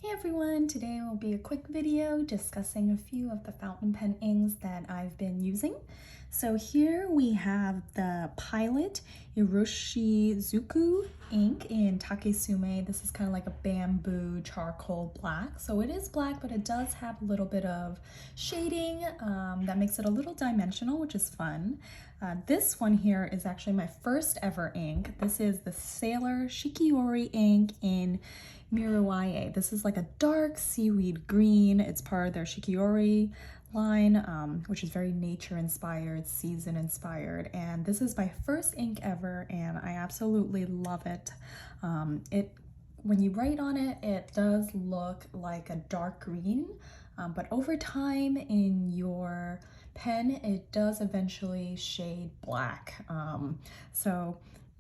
Hey everyone, today will be a quick video discussing a few of the fountain pen inks that I've been using. So here we have the Pilot Iroshizuku ink in Takesume. This is kind of like a bamboo charcoal black. So it is black, but it does have a little bit of shading that makes it a little dimensional, which is fun. This one here is actually my first ever ink. This is the Sailor Shikiori ink in Miruwaye. This is like a dark seaweed green. It's part of their Shikiori line, which is very nature inspired, season inspired. And this is my first ink ever, and I absolutely love it. When you write on it, it does look like a dark green, but over time in your pen, it does eventually shade black.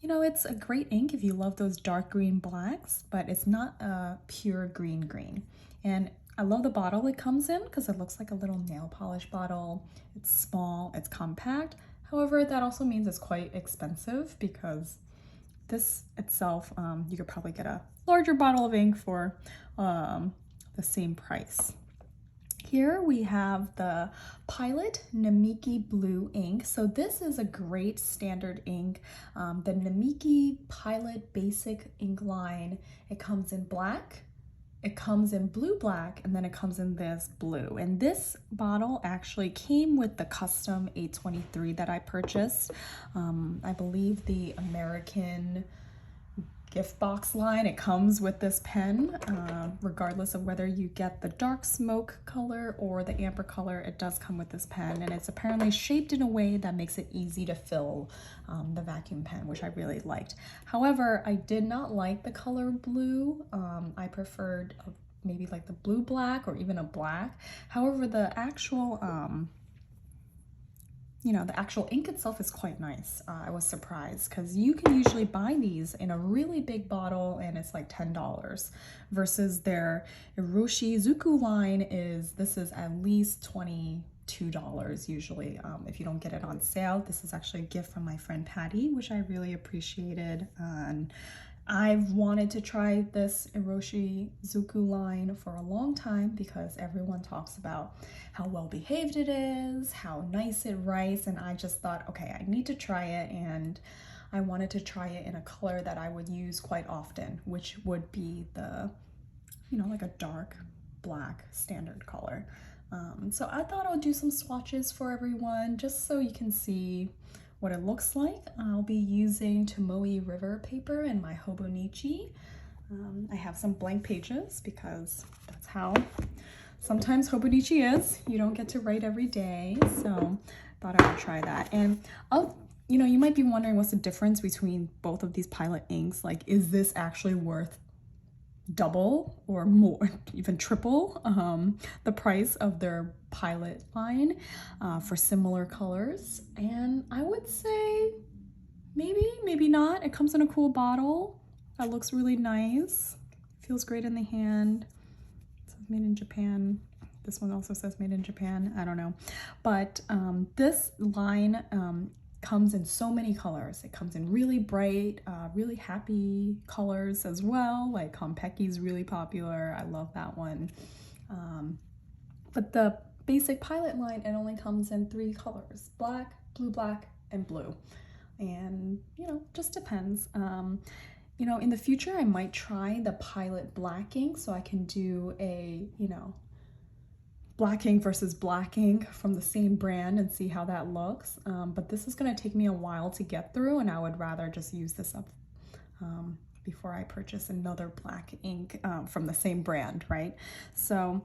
You know, it's a great ink if you love those dark green blacks, but it's not a pure green. And I love the bottle it comes in because it looks like a little nail polish bottle. It's small, it's compact. However, that also means it's quite expensive because this itself, you could probably get a larger bottle of ink for the same price. Here we have the Pilot Namiki Blue ink. So this is a great standard ink. The Namiki Pilot Basic ink line, it comes in black, it comes in blue black, and then it comes in this blue. And this bottle actually came with the custom 823 that I purchased. I believe the American gift box line, it comes with this pen, regardless of whether you get the dark smoke color or the amber color, it does come with this pen, and it's apparently shaped in a way that makes it easy to fill the vacuum pen, which I really liked. However, I did not like the color blue. I preferred maybe like the blue black or even a black. However, the actual the actual ink itself is quite nice. I was surprised because you can usually buy these in a really big bottle and it's like $10 versus their iroshizuku line this is at least $22 usually if you don't get it on sale. This is actually a gift from my friend Patty, which I really appreciated. And I've wanted to try this iroshizuku line for a long time because everyone talks about how well behaved it is, how nice it writes, and I just thought, okay, I need to try it, and I wanted to try it in a color that I would use quite often, which would be the, like a dark black standard color. So I thought I'll do some swatches for everyone just so you can see what it looks like. I'll be using Tomoe River paper in my Hobonichi. I have some blank pages because that's how sometimes Hobonichi is. You don't get to write every day, so thought I would try that. And you might be wondering what's the difference between both of these Pilot inks. Like, is this actually worth double or more, even triple the price of their Pilot line for similar colors? And I would say maybe not. It comes in a cool bottle that looks really nice, feels great in the hand. It says made in Japan. This one also says made in Japan. I don't know, but this line comes in so many colors. It comes in really bright, really happy colors as well. Like Konpeki is really popular. I love that one. But the basic Pilot line, it only comes in 3 colors: black, black, and blue. And just depends. In the future I might try the Pilot black ink so I can do a black ink versus black ink from the same brand and see how that looks. But this is going to take me a while to get through, and I would rather just use this up before I purchase another black ink from the same brand, right? So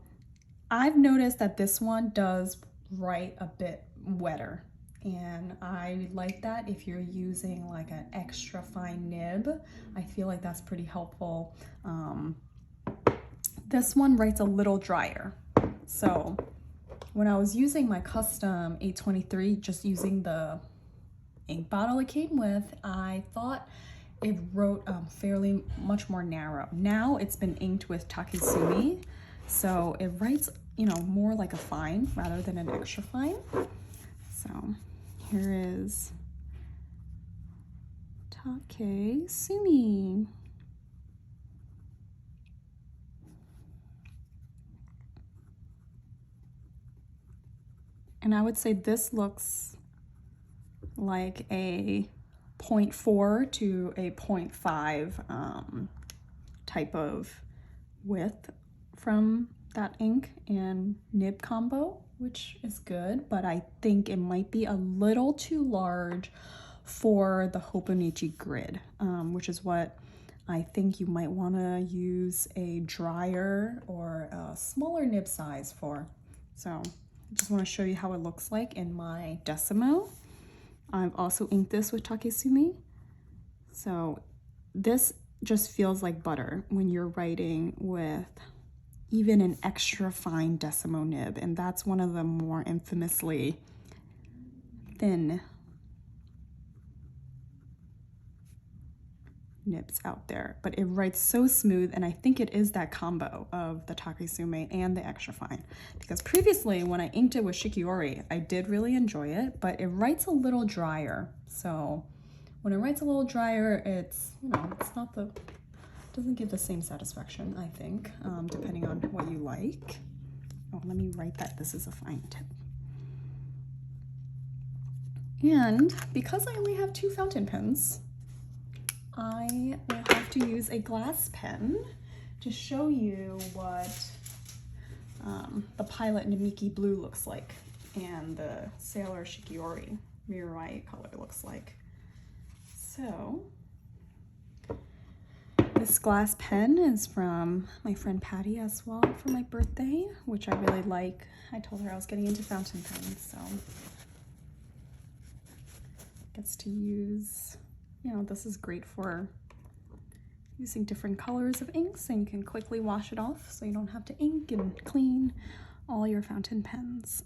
I've noticed that this one does write a bit wetter, and I like that if you're using like an extra fine nib. I feel like that's pretty helpful. This one writes a little drier. So when I was using my custom 823, just using the ink bottle it came with, I thought it wrote fairly much more narrow. Now it's been inked with Takesume, so it writes, more like a fine rather than an extra fine. So here is Takesume. And I would say this looks like a 0.4 to a 0.5 type of width from that ink and nib combo, which is good, but I think it might be a little too large for the Hobonichi grid, which is what I think you might want to use a drier or a smaller nib size for. So I just want to show you how it looks like in my Decimo. I've also inked this with Takesumi. So this just feels like butter when you're writing with even an extra fine Decimo nib, and that's one of the more infamously thin nibs out there, but it writes so smooth, and I think it is that combo of the Takesumi and the extra fine, because previously when I inked it with Shikiori, I did really enjoy it, but it writes a little drier. So when it writes a little drier, it's, you know, it's not the, doesn't give the same satisfaction, I think, depending on what you like. Oh, let me write that this is a fine tip. And because I only have 2 fountain pens, I will have to use a glass pen to show you what the Pilot Namiki blue looks like and the Sailor Shikiori Mirai color looks like. So this glass pen is from my friend Patty as well for my birthday, which I really like. I told her I was getting into fountain pens, so gets to use, you know, this is great for using different colors of inks, and you can quickly wash it off so you don't have to ink and clean all your fountain pens.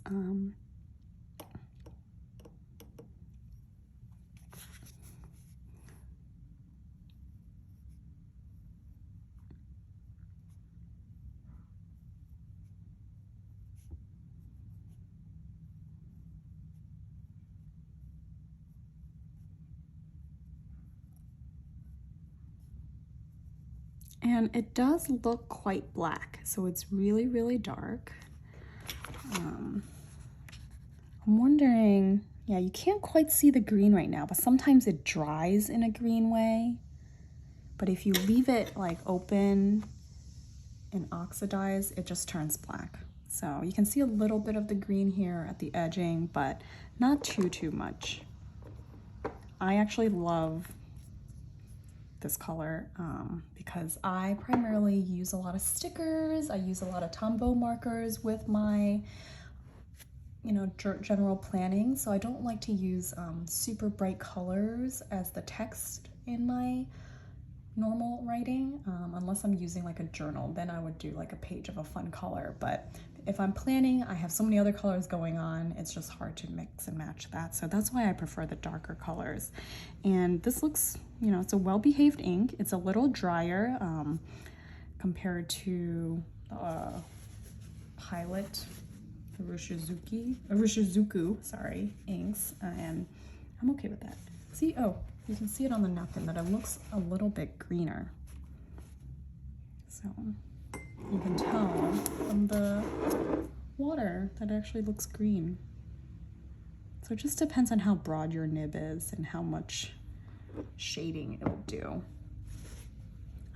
And it does look quite black, so it's really, really dark. I'm wondering, yeah, you can't quite see the green right now, but sometimes it dries in a green way. But if you leave it like open and oxidize, it just turns black. So you can see a little bit of the green here at the edging, but not too much. I actually love this color because I primarily use a lot of stickers. I use a lot of Tombow markers with my, you know, general planning. So I don't like to use super bright colors as the text in my normal writing, unless I'm using like a journal. Then I would do like a page of a fun color. But if I'm planning, I have so many other colors going on, it's just hard to mix and match that. So that's why I prefer the darker colors. And this looks, you know, it's a well-behaved ink. It's a little drier compared to Pilot iroshizuku, sorry, inks, and I'm okay with that. See, oh, you can see it on the napkin that it looks a little bit greener. So you can tell from the water that it actually looks green. So it just depends on how broad your nib is and how much shading it will do.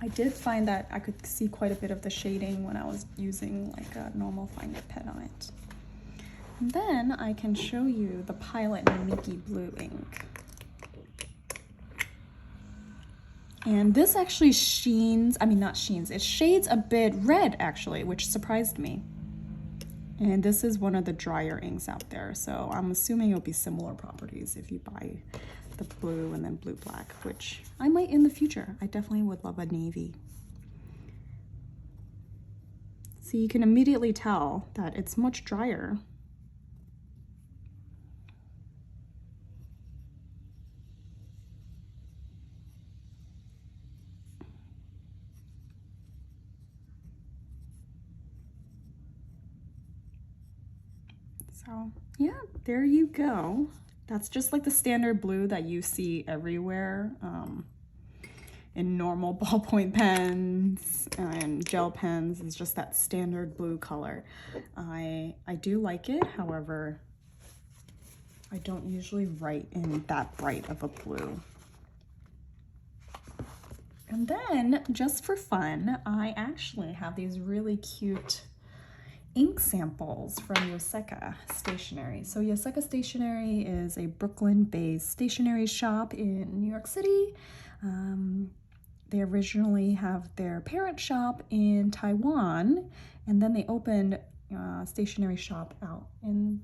I did find that I could see quite a bit of the shading when I was using like a normal fine nib pen on it. And then I can show you the Pilot Namiki blue ink. And this actually sheens, I mean not sheens, it shades a bit red actually, which surprised me. And this is one of the drier inks out there, so I'm assuming it'll be similar properties if you buy the blue and then blue black, which I might in the future. I definitely would love a navy. See, you can immediately tell that it's much drier. So yeah, there you go. That's just like the standard blue that you see everywhere in normal ballpoint pens and gel pens. It's just that standard blue color. I do like it. However, I don't usually write in that bright of a blue. And then, just for fun, I actually have these really cute ink samples from Yoseka Stationery. So Yoseka Stationery is a Brooklyn-based stationery shop in New York City. They originally have their parent shop in Taiwan, and then they opened a stationery shop out in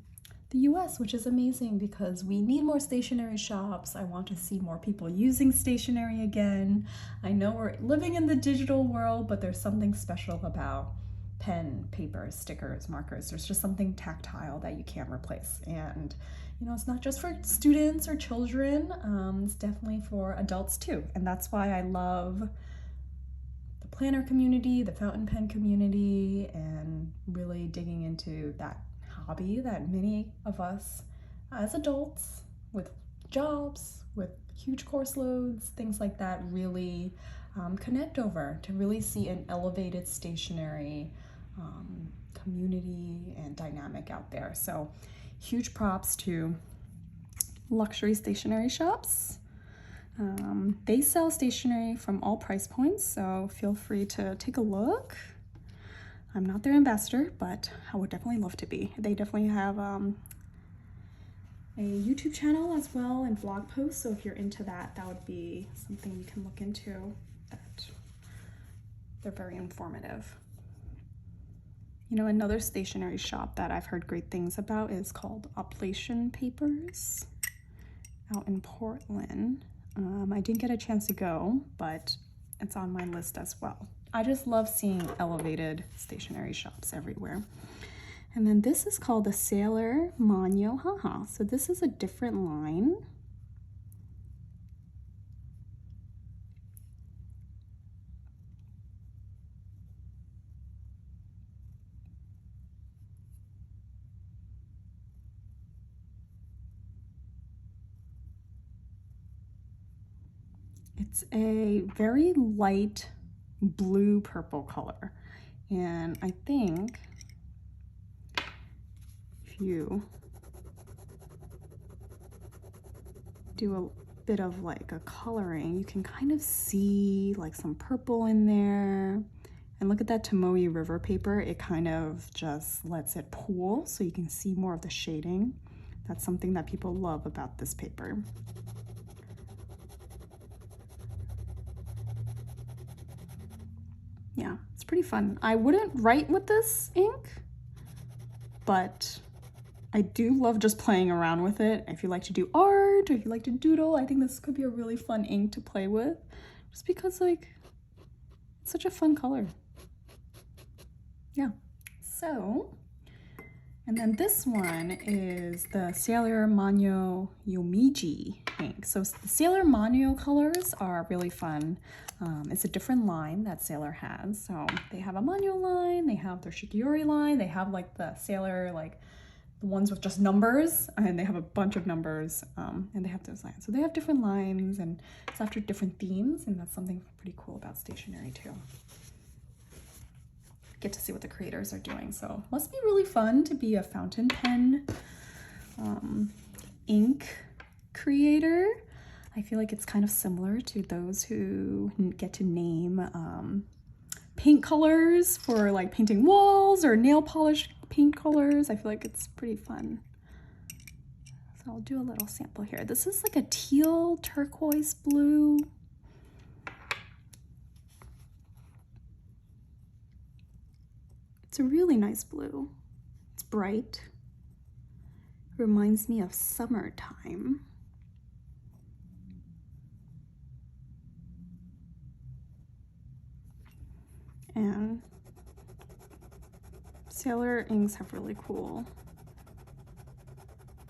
the US, which is amazing because we need more stationery shops. I want to see more people using stationery again. I know we're living in the digital world, but there's something special about pen, paper, stickers, markers. There's just something tactile that you can't replace. And you know, it's not just for students or children, it's definitely for adults too. And that's why I love the planner community, the fountain pen community, and really digging into that hobby that many of us as adults with jobs, with huge course loads, things like that, really connect over to really see an elevated stationery community and dynamic out there. So huge props to luxury stationery shops. They sell stationery from all price points, so feel free to take a look. I'm not their ambassador, but I would definitely love to be. They definitely have a YouTube channel as well and blog posts, so if you're into that, that would be something you can look into. That they're very informative. You know, another stationery shop that I've heard great things about is called Oplation Papers out in Portland. I didn't get a chance to go, but it's on my list as well. I just love seeing elevated stationery shops everywhere. And then this is called the Sailor Manyo Haha. So this is a different line. It's a very light blue purple color, and I think if you do a bit of like a coloring, you can kind of see like some purple in there. And look at that Tomoe River paper, it kind of just lets it pool so you can see more of the shading. That's something that people love about this paper. Yeah, it's pretty fun. I wouldn't write with this ink, but I do love just playing around with it. If you like to do art or if you like to doodle, I think this could be a really fun ink to play with, just because like it's such a fun color. Yeah, so, and then this one is the Sailor Manyo Yomiji ink. So the Sailor Manyo colors are really fun. It's a different line that Sailor has. So they have a Manyo line, they have their Shikiori line, they have like the Sailor, like the ones with just numbers, and they have a bunch of numbers, and they have those lines. So they have different lines, and it's after different themes, and that's something pretty cool about stationery too. Get to see what the creators are doing. So must be really fun to be a fountain pen ink creator. I feel like it's kind of similar to those who get to name paint colors for like painting walls or nail polish paint colors. I feel like it's pretty fun. So I'll do a little sample here. This is like a teal turquoise blue. It's a really nice blue. It's bright. It reminds me of summertime. And Sailor inks have really cool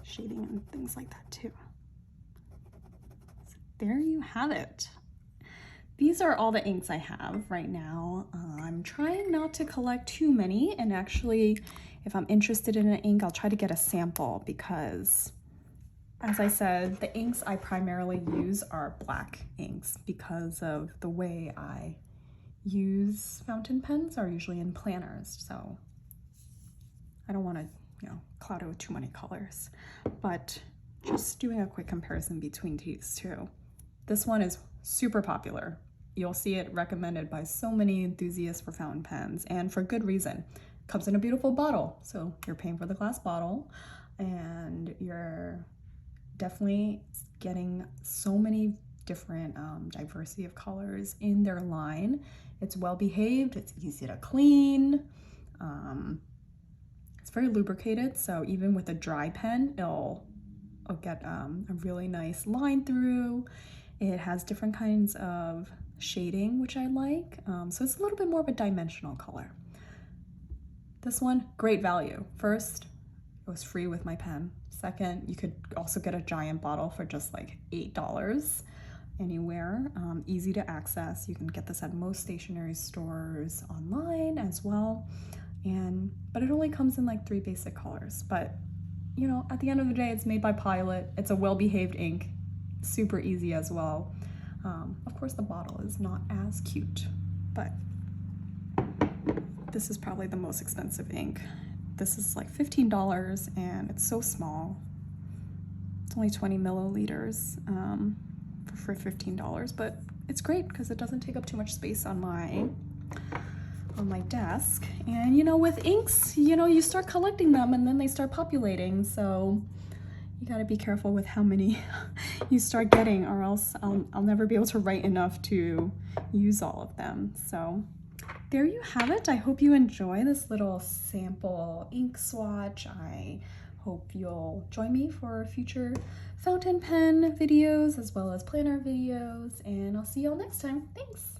shading and things like that too. So there you have it. These are all the inks I have right now. I'm trying not to collect too many, and actually if I'm interested in an ink, I'll try to get a sample because, as I said, the inks I primarily use are black inks because of the way I use fountain pens are usually in planners, so I don't want to, cloud it with too many colors. But just doing a quick comparison between these two. This one is super popular. You'll see it recommended by so many enthusiasts for fountain pens, and for good reason. Comes in a beautiful bottle, so you're paying for the glass bottle, and you're definitely getting so many different diversity of colors in their line. It's well behaved, it's easy to clean, it's very lubricated, so even with a dry pen, it'll get a really nice line through. It has different kinds of shading, which I like, so it's a little bit more of a dimensional color. This one, great value. First, it was free with my pen. Second, you could also get a giant bottle for just like $8 anywhere. Easy to access. You can get this at most stationery stores online as well. But it only comes in like 3 basic colors. But you know, at the end of the day, it's made by Pilot. It's a well-behaved ink, super easy as well. Of course, the bottle is not as cute, but this is probably the most expensive ink. This is like $15 and it's so small. It's only 20 milliliters for $15, but it's great because it doesn't take up too much space on my desk. And you know, with inks, you know, you start collecting them and then they start populating, so you got to be careful with how many you start getting, or else I'll never be able to write enough to use all of them. So there you have it. I hope you enjoy this little sample ink swatch. I hope you'll join me for future fountain pen videos as well as planner videos, and I'll see you all next time. Thanks.